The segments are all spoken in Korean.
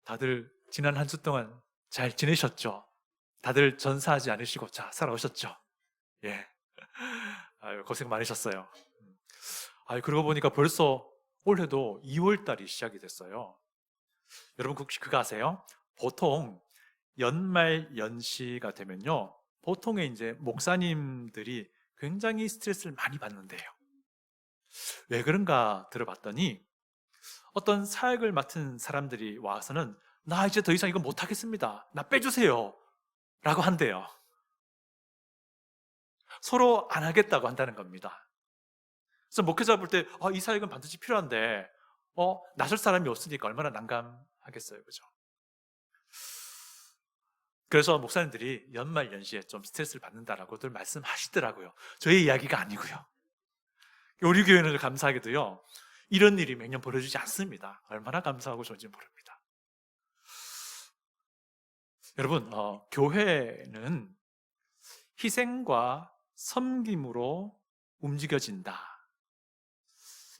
다들 지난 한 주 동안 잘 지내셨죠? 다들 전사하지 않으시고 잘 살아오셨죠? 예. 아유, 고생 많으셨어요. 아유, 그러고 보니까 벌써 올해도 2월 달이 시작이 됐어요. 여러분 혹시 그거 아세요? 보통 연말 연시가 되면요. 보통의 이제 목사님들이 굉장히 스트레스를 많이 받는데요. 왜 그런가 들어봤더니 어떤 사역을 맡은 사람들이 와서는 나 이제 더 이상 이거 못하겠습니다. 나 빼주세요. 라고 한대요. 서로 안 하겠다고 한다는 겁니다. 그래서 목회자 볼 때, 이 사역은 반드시 필요한데, 나설 사람이 없으니까 얼마나 난감하겠어요. 그죠? 그래서 목사님들이 연말 연시에 좀 스트레스를 받는다라고들 말씀하시더라고요. 저의 이야기가 아니고요. 우리 교회는 감사하게도요, 이런 일이 매년 벌어지지 않습니다. 얼마나 감사하고 좋은지 모릅니다. 여러분, 교회는 희생과 섬김으로 움직여진다.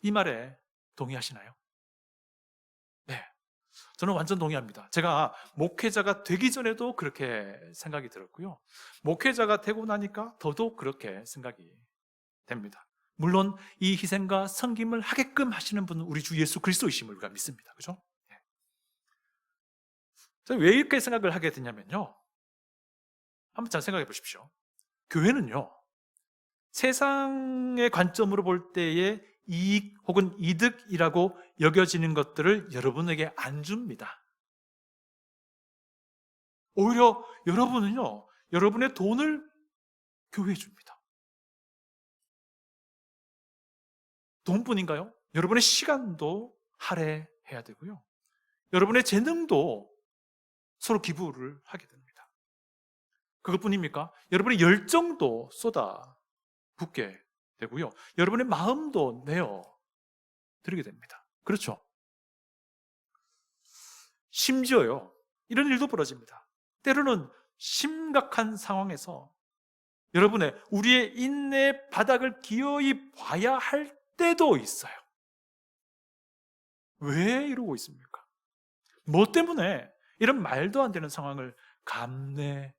이 말에 동의하시나요? 네. 저는 완전 동의합니다. 제가 목회자가 되기 전에도 그렇게 생각이 들었고요. 목회자가 되고 나니까 더더욱 그렇게 생각이 됩니다. 물론 이 희생과 섬김을 하게끔 하시는 분은 우리 주 예수 그리스도이심을 우리가 믿습니다. 그죠? 제가 왜 이렇게 생각을 하게 되냐면요. 한번 잘 생각해 보십시오. 교회는요, 세상의 관점으로 볼 때의 이익 혹은 이득이라고 여겨지는 것들을 여러분에게 안 줍니다. 오히려 여러분은요, 여러분의 돈을 교회에 줍니다. 돈뿐인가요? 여러분의 시간도 할애해야 되고요. 여러분의 재능도 서로 기부를 하게 됩니다. 그것뿐입니까? 여러분의 열정도 쏟아 붓게 되고요. 여러분의 마음도 내어 드리게 됩니다. 그렇죠? 심지어요, 이런 일도 벌어집니다. 때로는 심각한 상황에서 우리의 인내 바닥을 기어이 봐야 할 때도 있어요. 왜 이러고 있습니까? 뭐 때문에 이런 말도 안 되는 상황을 감내하시냐는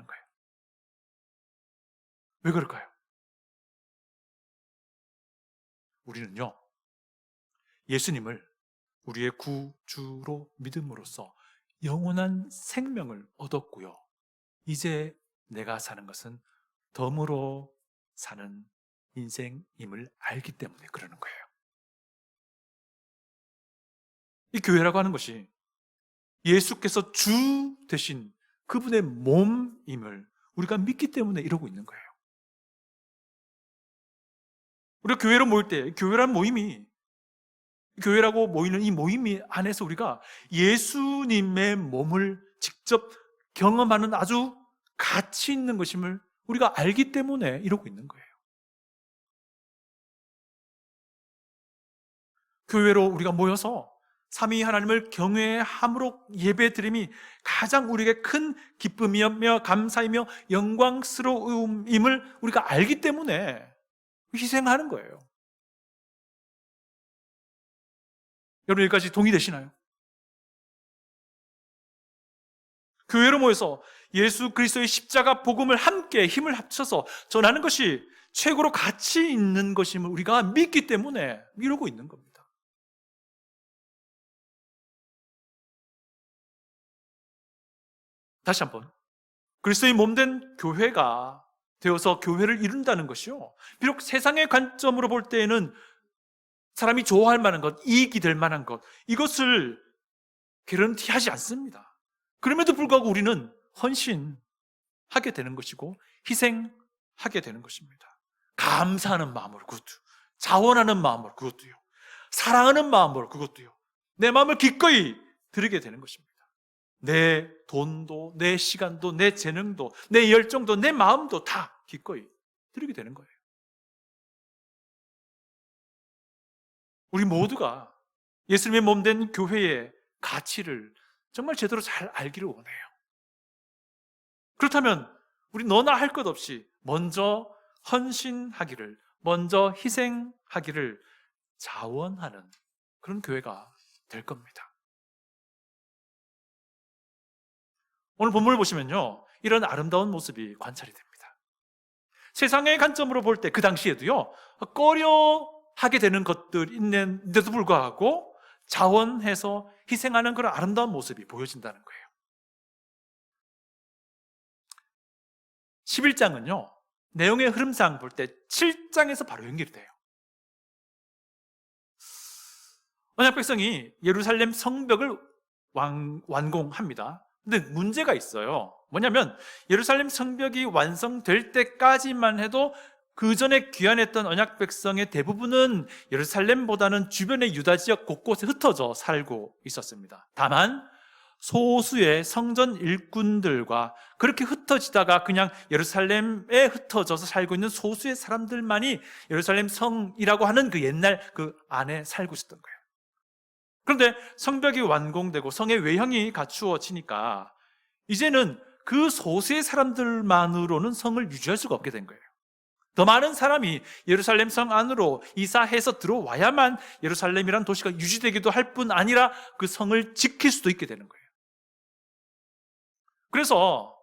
거예요. 왜 그럴까요? 우리는요, 예수님을 우리의 구주로 믿음으로써 영원한 생명을 얻었고요. 이제 내가 사는 것은 덤으로 사는 인생임을 알기 때문에 그러는 거예요. 이 교회라고 하는 것이 예수께서 주 대신 그분의 몸임을 우리가 믿기 때문에 이러고 있는 거예요. 우리가 교회로 모일 때, 교회라는 모임이, 교회라고 모이는 이 모임이 안에서 우리가 예수님의 몸을 직접 경험하는 아주 가치 있는 것임을 우리가 알기 때문에 이러고 있는 거예요. 교회로 우리가 모여서 삼위 하나님을 경외함으로 예배드림이 가장 우리에게 큰 기쁨이며 감사이며 영광스러움임을 우리가 알기 때문에 희생하는 거예요. 여러분 여기까지 동의되시나요? 교회로 모여서 예수 그리스도의 십자가 복음을 함께 힘을 합쳐서 전하는 것이 최고로 가치 있는 것임을 우리가 믿기 때문에 이러고 있는 겁니다. 다시 한번, 그리스도의 몸된 교회가 되어서 교회를 이룬다는 것이요, 비록 세상의 관점으로 볼 때에는 사람이 좋아할 만한 것, 이익이 될 만한 것, 이것을 개런티하지 않습니다. 그럼에도 불구하고 우리는 헌신하게 되는 것이고 희생하게 되는 것입니다. 감사하는 마음으로 그것도, 자원하는 마음으로 그것도요, 사랑하는 마음으로 그것도요, 내 마음을 기꺼이 드리게 되는 것입니다. 내 돈도, 내 시간도, 내 재능도, 내 열정도, 내 마음도 다 기꺼이 드리게 되는 거예요. 우리 모두가 예수님의 몸된 교회의 가치를 정말 제대로 잘 알기를 원해요. 그렇다면 우리 너나 할 것 없이 먼저 헌신하기를, 먼저 희생하기를 자원하는 그런 교회가 될 겁니다. 오늘 본문을 보시면요, 이런 아름다운 모습이 관찰이 됩니다. 세상의 관점으로 볼 때 그 당시에도요, 꺼려하게 되는 것들 있는데도 불구하고 자원해서 희생하는 그런 아름다운 모습이 보여진다는 거예요. 11장은요, 내용의 흐름상 볼 때 7장에서 바로 연결이 돼요. 언약 백성이 예루살렘 성벽을 완공합니다. 근데 문제가 있어요. 뭐냐면 예루살렘 성벽이 완성될 때까지만 해도 그 전에 귀환했던 언약 백성의 대부분은 예루살렘보다는 주변의 유다 지역 곳곳에 흩어져 살고 있었습니다. 다만 소수의 성전 일꾼들과 그렇게 흩어지다가 그냥 예루살렘에 흩어져서 살고 있는 소수의 사람들만이 예루살렘 성이라고 하는 그 옛날 그 안에 살고 있었던 거예요. 그런데 성벽이 완공되고 성의 외형이 갖추어지니까 이제는 그 소수의 사람들만으로는 성을 유지할 수가 없게 된 거예요. 더 많은 사람이 예루살렘 성 안으로 이사해서 들어와야만 예루살렘이라는 도시가 유지되기도 할 뿐 아니라 그 성을 지킬 수도 있게 되는 거예요. 그래서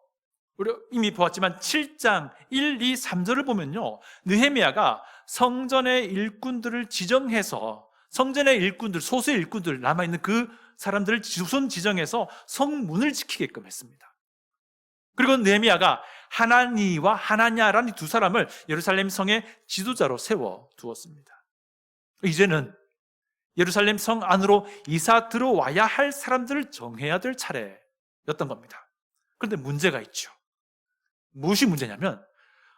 우리 이미 보았지만 7장 1, 2, 3절을 보면요, 느헤미야가 성전의 일꾼들을 지정해서 성전의 일꾼들, 소수의 일꾼들 남아있는 그 사람들을 우선 지정해서 성문을 지키게끔 했습니다. 그리고 느헤미야가 하나니와 하나냐라는 두 사람을 예루살렘 성의 지도자로 세워두었습니다. 이제는 예루살렘 성 안으로 이사 들어와야 할 사람들을 정해야 될 차례였던 겁니다. 그런데 문제가 있죠. 무엇이 문제냐면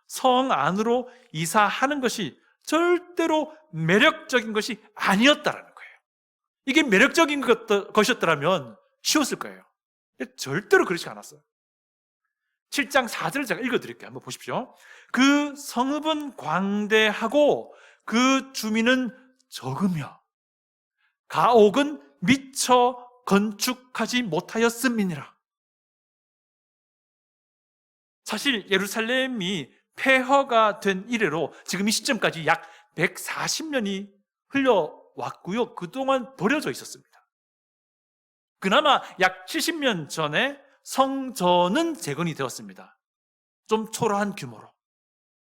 성 안으로 이사하는 것이 절대로 매력적인 것이 아니었다라는 거예요. 이게 매력적인 것이었더라면 쉬웠을 거예요. 절대로 그렇지 않았어요. 7장 4절을 제가 읽어드릴게요. 한번 보십시오. 그 성읍은 광대하고 그 주민은 적으며 가옥은 미처 건축하지 못하였음이니라. 사실 예루살렘이 폐허가 된 이래로 지금 이 시점까지 약 140년이 흘러왔고요. 그동안 버려져 있었습니다. 그나마 약 70년 전에 성전은 재건이 되었습니다. 좀 초라한 규모로.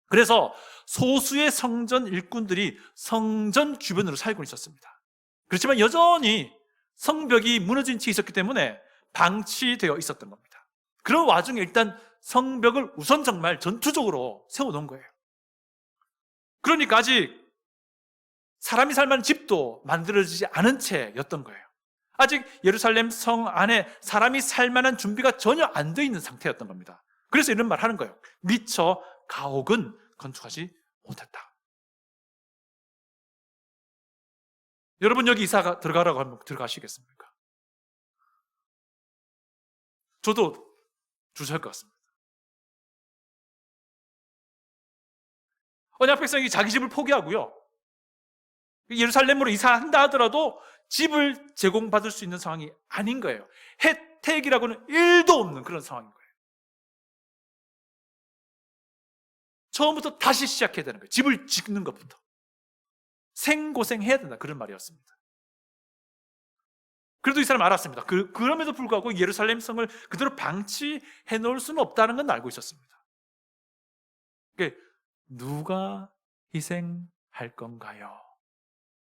그래서 소수의 성전 일꾼들이 성전 주변으로 살고 있었습니다. 그렇지만 여전히 성벽이 무너진 채 있었기 때문에 방치되어 있었던 겁니다. 그런 와중에 일단 성벽을 우선 정말 전투적으로 세워놓은 거예요. 그러니까 아직 사람이 살 만한 집도 만들어지지 않은 채였던 거예요. 아직 예루살렘 성 안에 사람이 살 만한 준비가 전혀 안 돼 있는 상태였던 겁니다. 그래서 이런 말 하는 거예요. 미처 가옥은 건축하지 못했다. 여러분 여기 이사 들어가라고 하면 들어가시겠습니까? 저도 주저할 것 같습니다. 언약 백성이 자기 집을 포기하고요, 예루살렘으로 이사한다 하더라도 집을 제공받을 수 있는 상황이 아닌 거예요. 혜택이라고는 1도 없는 그런 상황인 거예요. 처음부터 다시 시작해야 되는 거예요. 집을 짓는 것부터. 생고생해야 된다, 그런 말이었습니다. 그래도 이 사람 알았습니다. 그럼에도 불구하고 예루살렘 성을 그대로 방치해 놓을 수는 없다는 건 알고 있었습니다. 그러니까 누가 희생할 건가요?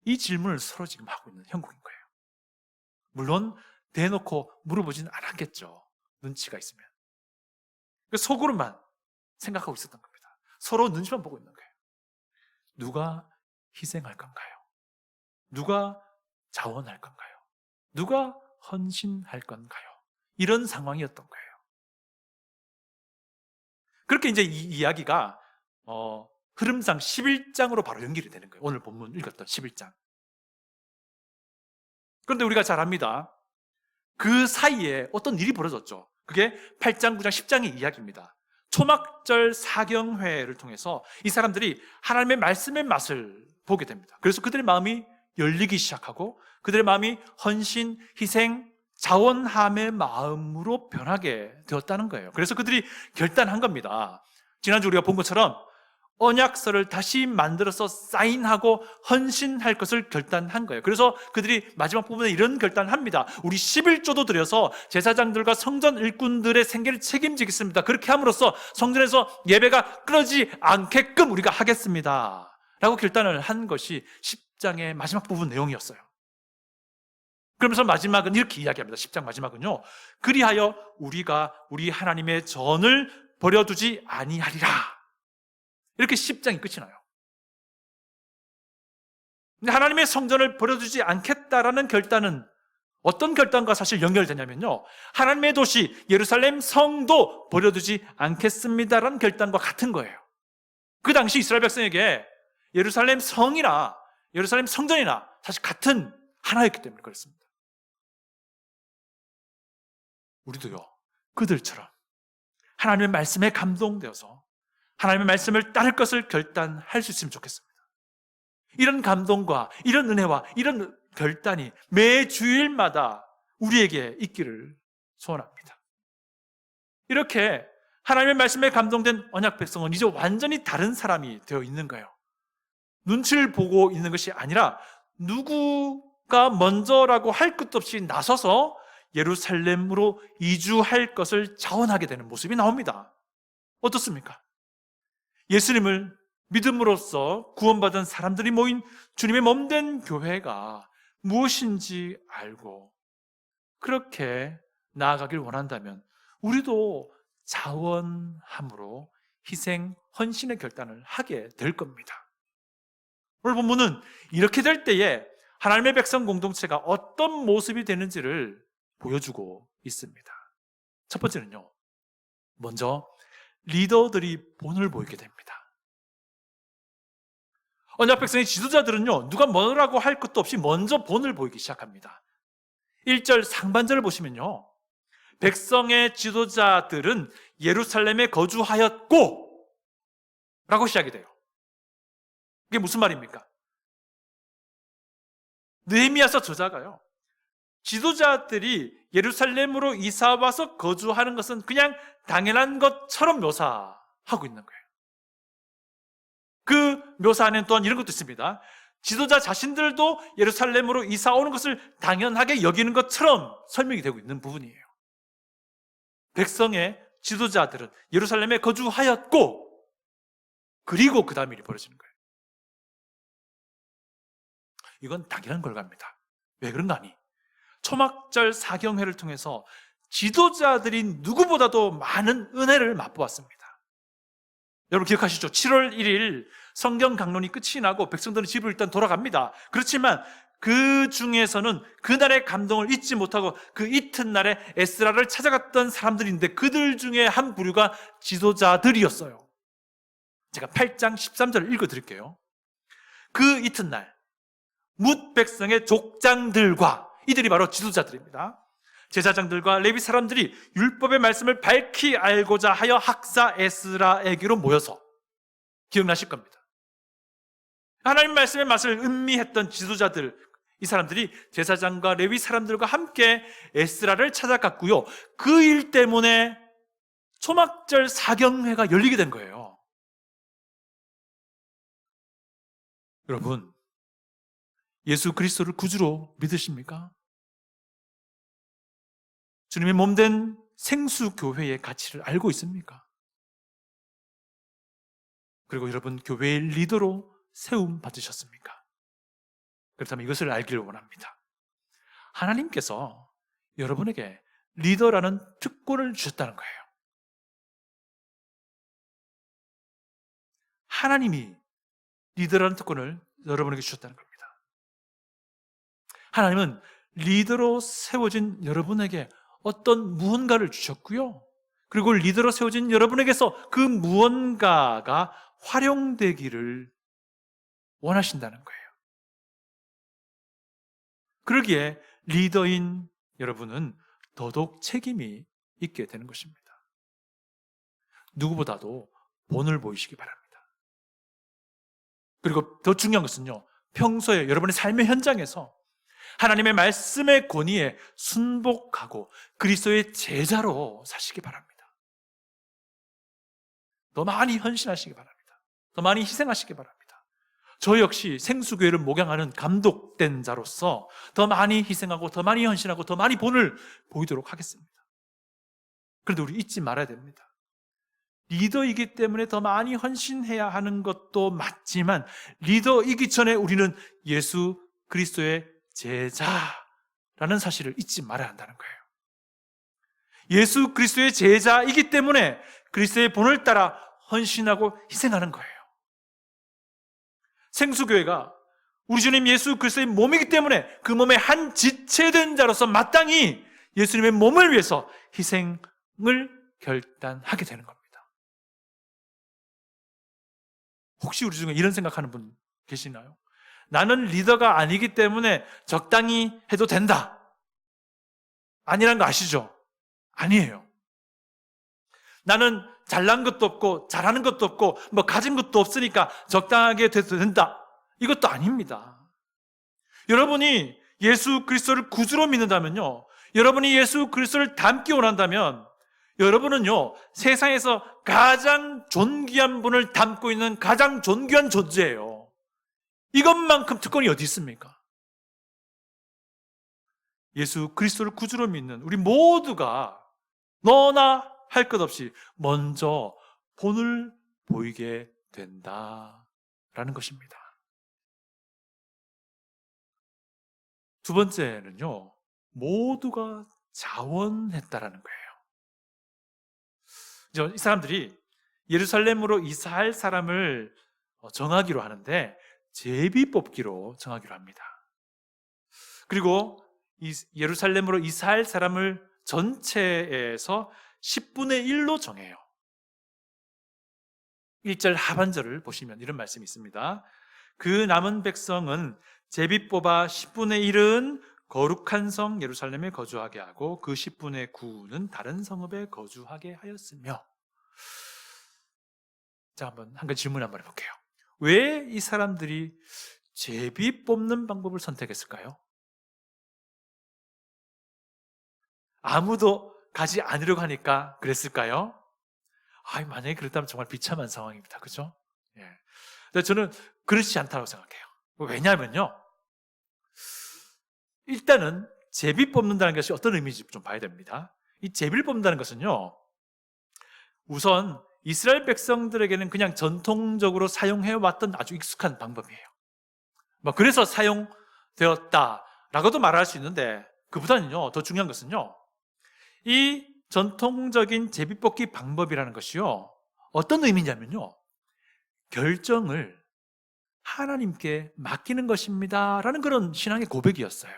이 질문을 서로 지금 하고 있는 형국인 거예요. 물론 대놓고 물어보지는 않았겠죠. 눈치가 있으면. 속으로만 생각하고 있었던 겁니다. 서로 눈치만 보고 있는 거예요. 누가 희생할 건가요? 누가 자원할 건가요? 누가 헌신할 건가요? 이런 상황이었던 거예요. 그렇게 이제 이 이야기가 흐름상 11장으로 바로 연결이 되는 거예요. 오늘 본문 읽었던 11장. 그런데 우리가 잘 압니다. 그 사이에 어떤 일이 벌어졌죠. 그게 8장, 9장, 10장의 이야기입니다. 초막절 사경회를 통해서 이 사람들이 하나님의 말씀의 맛을 보게 됩니다. 그래서 그들의 마음이 열리기 시작하고 그들의 마음이 헌신, 희생, 자원함의 마음으로 변하게 되었다는 거예요. 그래서 그들이 결단한 겁니다. 지난주 우리가 본 것처럼 언약서를 다시 만들어서 사인하고 헌신할 것을 결단한 거예요. 그래서 그들이 마지막 부분에 이런 결단을 합니다. 우리 11조도 드려서 제사장들과 성전 일꾼들의 생계를 책임지겠습니다. 그렇게 함으로써 성전에서 예배가 끊어지지 않게끔 우리가 하겠습니다 라고 결단을 한 것이 10장의 마지막 부분 내용이었어요. 그러면서 마지막은 이렇게 이야기합니다. 10장 마지막은요, 그리하여 우리가 우리 하나님의 전을 버려두지 아니하리라, 이렇게 10장이 끝이 나요. 근데 하나님의 성전을 버려두지 않겠다라는 결단은 어떤 결단과 사실 연결되냐면요, 하나님의 도시 예루살렘 성도 버려두지 않겠습니다라는 결단과 같은 거예요. 그 당시 이스라엘 백성에게 예루살렘 성이나 예루살렘 성전이나 사실 같은 하나였기 때문에 그렇습니다. 우리도요, 그들처럼 하나님의 말씀에 감동되어서 하나님의 말씀을 따를 것을 결단할 수 있으면 좋겠습니다. 이런 감동과 이런 은혜와 이런 결단이 매 주일마다 우리에게 있기를 소원합니다. 이렇게 하나님의 말씀에 감동된 언약 백성은 이제 완전히 다른 사람이 되어 있는 거예요. 눈치를 보고 있는 것이 아니라 누구가 먼저라고 할 것도 없이 나서서 예루살렘으로 이주할 것을 자원하게 되는 모습이 나옵니다. 어떻습니까? 예수님을 믿음으로써 구원받은 사람들이 모인 주님의 몸된 교회가 무엇인지 알고 그렇게 나아가길 원한다면 우리도 자원함으로 희생, 헌신의 결단을 하게 될 겁니다. 오늘 본문은 이렇게 될 때에 하나님의 백성 공동체가 어떤 모습이 되는지를 보여주고 있습니다. 첫 번째는요, 먼저 리더들이 본을 보이게 됩니다. 언약 백성의 지도자들은요, 누가 뭐라고 할 것도 없이 먼저 본을 보이기 시작합니다. 1절 상반절을 보시면요, 백성의 지도자들은 예루살렘에 거주하였고 라고 시작이 돼요. 이게 무슨 말입니까? 느헤미야서 저자가요, 지도자들이 예루살렘으로 이사와서 거주하는 것은 그냥 당연한 것처럼 묘사하고 있는 거예요. 그 묘사 안에는 또한 이런 것도 있습니다. 지도자 자신들도 예루살렘으로 이사 오는 것을 당연하게 여기는 것처럼 설명이 되고 있는 부분이에요. 백성의 지도자들은 예루살렘에 거주하였고, 그리고 그 다음 일이 벌어지는 거예요. 이건 당연한 결과입니다. 왜 그런가 하니, 초막절 사경회를 통해서 지도자들이 누구보다도 많은 은혜를 맛보았습니다. 여러분 기억하시죠? 7월 1일 성경 강론이 끝이 나고 백성들은 집으로 일단 돌아갑니다. 그렇지만 그 중에서는 그날의 감동을 잊지 못하고 그 이튿날에 에스라를 찾아갔던 사람들인데 그들 중에 한 부류가 지도자들이었어요. 제가 8장 13절을 읽어드릴게요. 그 이튿날 뭇 백성의 족장들과, 이들이 바로 지도자들입니다, 제사장들과 레위 사람들이 율법의 말씀을 밝히 알고자 하여 학사 에스라에게로 모여서, 기억나실 겁니다, 하나님 말씀의 맛을 음미했던 지도자들, 이 사람들이 제사장과 레위 사람들과 함께 에스라를 찾아갔고요, 그 일 때문에 초막절 사경회가 열리게 된 거예요. 여러분, 예수 그리스도를 구주로 믿으십니까? 주님의 몸된 생수교회의 가치를 알고 있습니까? 그리고 여러분, 교회의 리더로 세움 받으셨습니까? 그렇다면 이것을 알기를 원합니다. 하나님께서 여러분에게 리더라는 특권을 주셨다는 거예요. 하나님이 리더라는 특권을 여러분에게 주셨다는 겁니다. 하나님은 리더로 세워진 여러분에게 어떤 무언가를 주셨고요, 그리고 리더로 세워진 여러분에게서 그 무언가가 활용되기를 원하신다는 거예요. 그러기에 리더인 여러분은 더더욱 책임이 있게 되는 것입니다. 누구보다도 본을 보이시기 바랍니다. 그리고 더 중요한 것은요, 평소에 여러분의 삶의 현장에서 하나님의 말씀의 권위에 순복하고 그리스도의 제자로 사시기 바랍니다. 더 많이 헌신하시기 바랍니다. 더 많이 희생하시기 바랍니다. 저 역시 생수교회를 목양하는 감독된 자로서 더 많이 희생하고 더 많이 헌신하고 더 많이 본을 보이도록 하겠습니다. 그런데 우리 잊지 말아야 됩니다. 리더이기 때문에 더 많이 헌신해야 하는 것도 맞지만 리더이기 전에 우리는 예수 그리스도의 제자라는 사실을 잊지 말아야 한다는 거예요. 예수 그리스도의 제자이기 때문에 그리스도의 본을 따라 헌신하고 희생하는 거예요. 생수교회가 우리 주님 예수 그리스도의 몸이기 때문에 그 몸의 한 지체된 자로서 마땅히 예수님의 몸을 위해서 희생을 결단하게 되는 겁니다. 혹시 우리 중에 이런 생각하는 분 계시나요? 나는 리더가 아니기 때문에 적당히 해도 된다. 아니란 거 아시죠? 아니에요. 나는 잘난 것도 없고 잘하는 것도 없고 뭐 가진 것도 없으니까 적당하게 돼도 된다. 이것도 아닙니다. 여러분이 예수 그리스도를 구주로 믿는다면요, 여러분이 예수 그리스도를 닮기 원한다면 여러분은요, 세상에서 가장 존귀한 분을 닮고 있는 가장 존귀한 존재예요. 이것만큼 특권이 어디 있습니까? 예수 그리스도를 구주로 믿는 우리 모두가 너나 할 것 없이 먼저 본을 보이게 된다라는 것입니다. 두 번째는요, 모두가 자원했다라는 거예요. 이 사람들이 예루살렘으로 이사할 사람을 정하기로 하는데 제비 뽑기로 정하기로 합니다. 그리고 예루살렘으로 이사할 사람을 전체에서 10분의 1로 정해요. 1절 하반절을 보시면 이런 말씀이 있습니다. 그 남은 백성은 제비 뽑아 10분의 1은 거룩한 성 예루살렘에 거주하게 하고 그 10분의 9는 다른 성읍에 거주하게 하였으며. 자, 한번 한 가지 질문 한번 해볼게요. 왜 이 사람들이 제비 뽑는 방법을 선택했을까요? 아무도 가지 않으려고 하니까 그랬을까요? 만약에 그랬다면 정말 비참한 상황입니다. 그죠? 예. 근데 저는 그렇지 않다고 생각해요. 왜냐하면요, 일단은 제비 뽑는다는 것이 어떤 의미인지 좀 봐야 됩니다. 이 제비를 뽑는다는 것은요, 우선 이스라엘 백성들에게는 그냥 전통적으로 사용해왔던 아주 익숙한 방법이에요. 그래서 사용되었다라고도 말할 수 있는데, 그보다는요, 더 중요한 것은요, 이 전통적인 제비뽑기 방법이라는 것이요, 어떤 의미냐면요, 결정을 하나님께 맡기는 것입니다 라는 그런 신앙의 고백이었어요.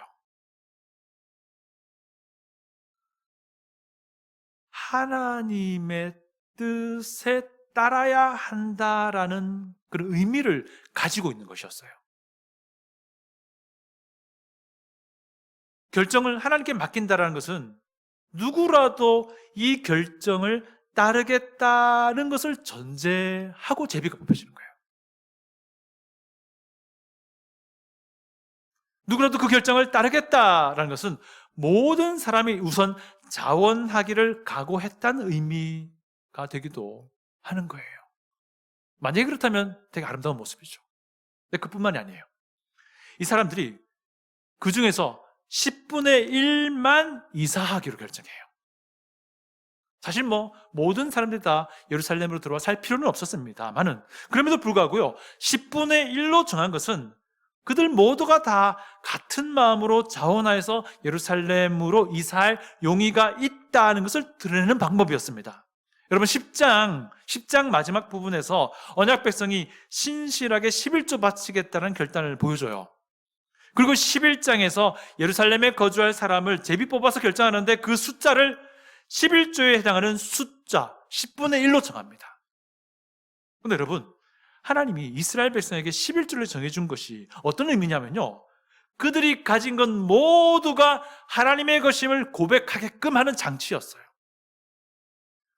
하나님의 뜻에 따라야 한다라는 그런 의미를 가지고 있는 것이었어요. 결정을 하나님께 맡긴다라는 것은 누구라도 이 결정을 따르겠다는 것을 전제하고 제비가 뽑혀지는 거예요. 누구라도 그 결정을 따르겠다라는 것은 모든 사람이 우선 자원하기를 각오했다는 의미가 되기도 하는 거예요. 만약에 그렇다면 되게 아름다운 모습이죠. 근데 그뿐만이 아니에요. 이 사람들이 그 중에서 10분의 1만 이사하기로 결정해요. 사실 모든 사람들이 다 예루살렘으로 들어와 살 필요는 없었습니다만은, 그럼에도 불구하고요, 10분의 1로 정한 것은 그들 모두가 다 같은 마음으로 자원하여서 예루살렘으로 이사할 용의가 있다는 것을 드러내는 방법이었습니다. 여러분, 10장 마지막 부분에서 언약 백성이 신실하게 11조 바치겠다는 결단을 보여줘요. 그리고 11장에서 예루살렘에 거주할 사람을 제비 뽑아서 결정하는데 그 숫자를 11조에 해당하는 숫자 10분의 1로 정합니다. 그런데 여러분, 하나님이 이스라엘 백성에게 11조를 정해준 것이 어떤 의미냐면요, 그들이 가진 것 모두가 하나님의 것임을 고백하게끔 하는 장치였어요.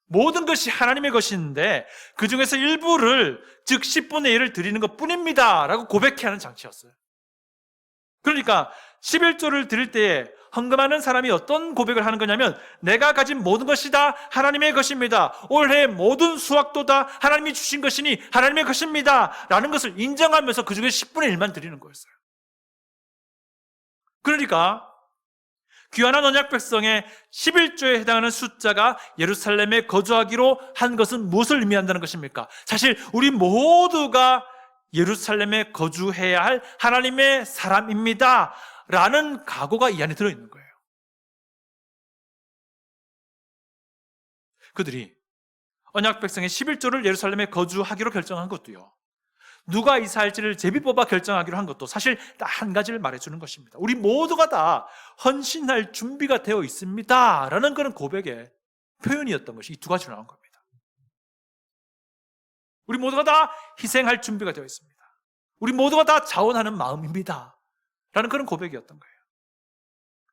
모든 것이 하나님의 것인데 그 중에서 일부를, 즉 10분의 1을 드리는 것 뿐입니다 라고 고백해 하는 장치였어요. 그러니까 11조를 드릴 때에 헌금하는 사람이 어떤 고백을 하는 거냐면 내가 가진 모든 것이 다 하나님의 것입니다. 올해 모든 수확도 다 하나님이 주신 것이니 하나님의 것입니다. 라는 것을 인정하면서 그 중에 10분의 1만 드리는 거였어요. 그러니까 귀환한 언약 백성의 11조에 해당하는 숫자가 예루살렘에 거주하기로 한 것은 무엇을 의미한다는 것입니까? 사실 우리 모두가 예루살렘에 거주해야 할 하나님의 사람입니다. 라는 각오가 이 안에 들어있는 거예요. 그들이 언약 백성의 11조를 예루살렘에 거주하기로 결정한 것도요, 누가 이사할지를 제비 뽑아 결정하기로 한 것도 사실 딱 한 가지를 말해주는 것입니다. 우리 모두가 다 헌신할 준비가 되어 있습니다 라는 그런 고백의 표현이었던 것이 이 두 가지로 나온 겁니다. 우리 모두가 다 희생할 준비가 되어 있습니다. 우리 모두가 다 자원하는 마음입니다 라는 그런 고백이었던 거예요.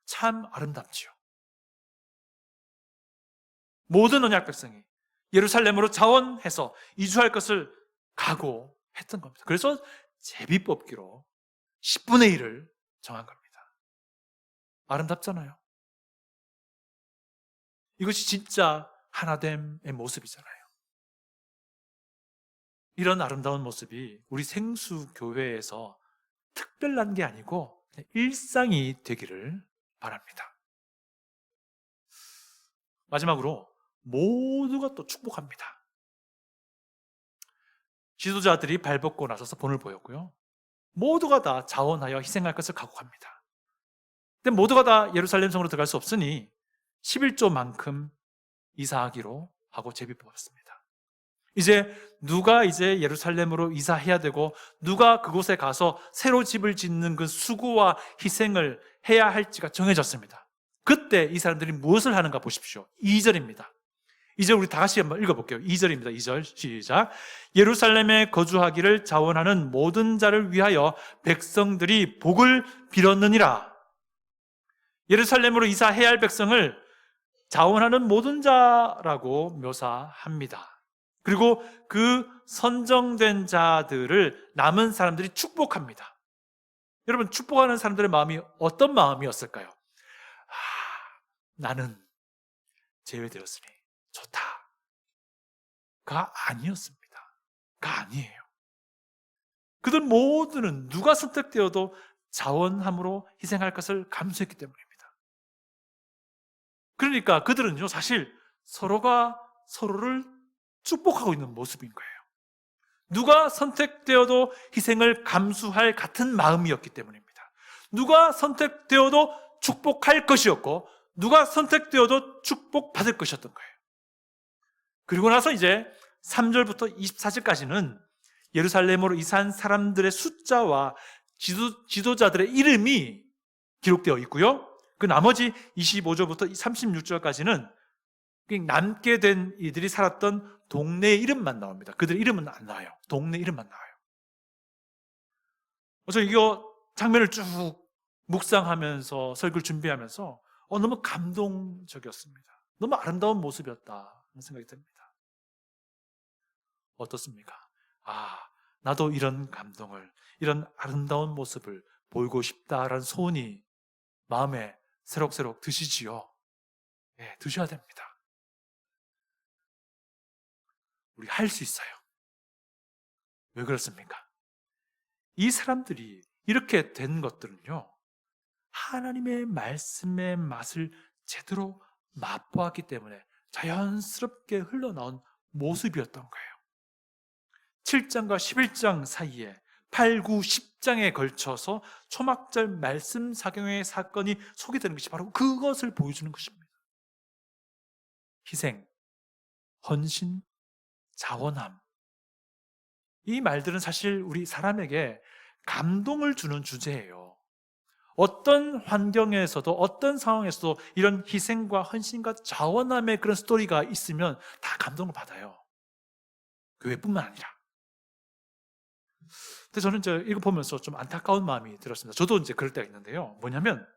참 아름답지요. 모든 언약 백성이 예루살렘으로 자원해서 이주할 것을 각오했던 겁니다. 그래서 제비뽑기로 10분의 1을 정한 겁니다. 아름답잖아요. 이것이 진짜 하나됨의 모습이잖아요. 이런 아름다운 모습이 우리 생수교회에서 특별한 게 아니고 일상이 되기를 바랍니다. 마지막으로 모두가 또 축복합니다. 지도자들이 발벗고 나서서 본을 보였고요, 모두가 다 자원하여 희생할 것을 각오합니다. 근데 모두가 다 예루살렘 성으로 들어갈 수 없으니 11조만큼 이사하기로 하고 제비 뽑았습니다. 이제 누가 예루살렘으로 이사해야 되고 누가 그곳에 가서 새로 집을 짓는 그 수고와 희생을 해야 할지가 정해졌습니다. 그때 이 사람들이 무엇을 하는가 보십시오. 2절입니다. 이제 우리 다 같이 한번 읽어볼게요. 2절입니다. 2절 시작. 예루살렘에 거주하기를 자원하는 모든 자를 위하여 백성들이 복을 빌었느니라. 예루살렘으로 이사해야 할 백성을 자원하는 모든 자라고 묘사합니다. 그리고 그 선정된 자들을 남은 사람들이 축복합니다. 여러분, 축복하는 사람들의 마음이 어떤 마음이었을까요? 나는 제외되었으니 좋다가 아니었습니다. 가 아니에요. 그들 모두는 누가 선택되어도 자원함으로 희생할 것을 감수했기 때문입니다. 그러니까 그들은요, 사실 서로가 서로를 축복하고 있는 모습인 거예요. 누가 선택되어도 희생을 감수할 같은 마음이었기 때문입니다. 누가 선택되어도 축복할 것이었고 누가 선택되어도 축복받을 것이었던 거예요. 그리고 나서 이제 3절부터 24절까지는 예루살렘으로 이사한 사람들의 숫자와 지도자들의 이름이 기록되어 있고요, 그 나머지 25절부터 36절까지는 남게 된 이들이 살았던 동네의 이름만 나옵니다. 그들 이름은 안 나와요. 동네 이름만 나와요. 그래서 이거 장면을 쭉 묵상하면서 설교를 준비하면서 너무 감동적이었습니다. 너무 아름다운 모습이었다는 생각이 듭니다. 어떻습니까? 나도 이런 감동을, 이런 아름다운 모습을 보이고 싶다라는 소원이 마음에 새록새록 드시지요? 네, 드셔야 됩니다. 우리 할 수 있어요. 왜 그렇습니까? 이 사람들이 이렇게 된 것들은요, 하나님의 말씀의 맛을 제대로 맛보았기 때문에 자연스럽게 흘러나온 모습이었던 거예요. 7장과 11장 사이에 8, 9, 10장에 걸쳐서 초막절 말씀 사경의 사건이 소개되는 것이 바로 그것을 보여주는 것입니다. 희생, 헌신, 자원함. 이 말들은 사실 우리 사람에게 감동을 주는 주제예요. 어떤 환경에서도 어떤 상황에서도 이런 희생과 헌신과 자원함의 그런 스토리가 있으면 다 감동을 받아요. 교회뿐만 아니라. 근데 저는 이거 보면서 좀 안타까운 마음이 들었습니다. 저도 그럴 때가 있는데요. 뭐냐면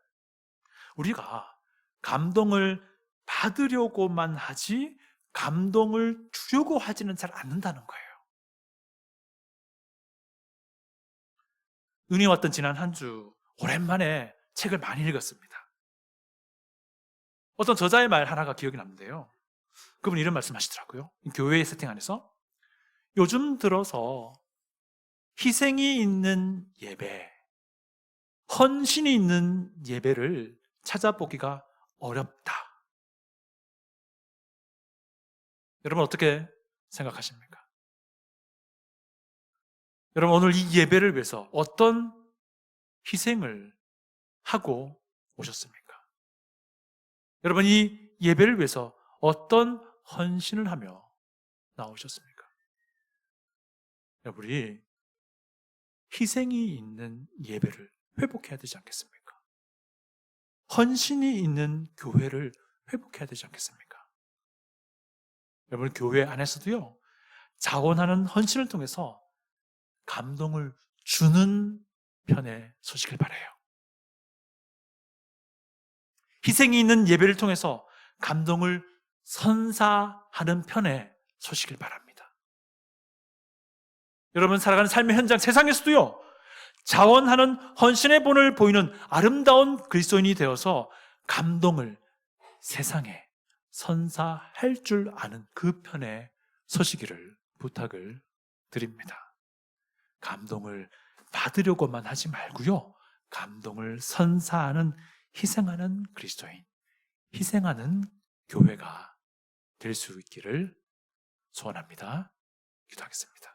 우리가 감동을 받으려고만 하지 감동을 주려고 하지는 잘 않는다는 거예요. 눈이 왔던 지난 한 주 오랜만에 책을 많이 읽었습니다. 어떤 저자의 말 하나가 기억이 남는데요. 그분이 이런 말씀 하시더라고요. 교회 세팅 안에서 요즘 들어서 희생이 있는 예배, 헌신이 있는 예배를 찾아보기가 어렵다. 여러분 어떻게 생각하십니까? 여러분 오늘 이 예배를 위해서 어떤 희생을 하고 오셨습니까? 여러분 이 예배를 위해서 어떤 헌신을 하며 나오셨습니까? 여러분 우리 희생이 있는 예배를 회복해야 되지 않겠습니까? 헌신이 있는 교회를 회복해야 되지 않겠습니까? 여러분 교회 안에서도요, 자원하는 헌신을 통해서 감동을 주는 편에 서시길 바라요. 희생이 있는 예배를 통해서 감동을 선사하는 편에 서시길 바랍니다. 여러분 살아가는 삶의 현장 세상에서도요, 자원하는 헌신의 본을 보이는 아름다운 그리스도인이 되어서 감동을 세상에 선사할 줄 아는 그 편에 서시기를 부탁을 드립니다. 감동을 받으려고만 하지 말고요, 감동을 선사하는, 희생하는 그리스도인, 희생하는 교회가 될 수 있기를 소원합니다. 기도하겠습니다.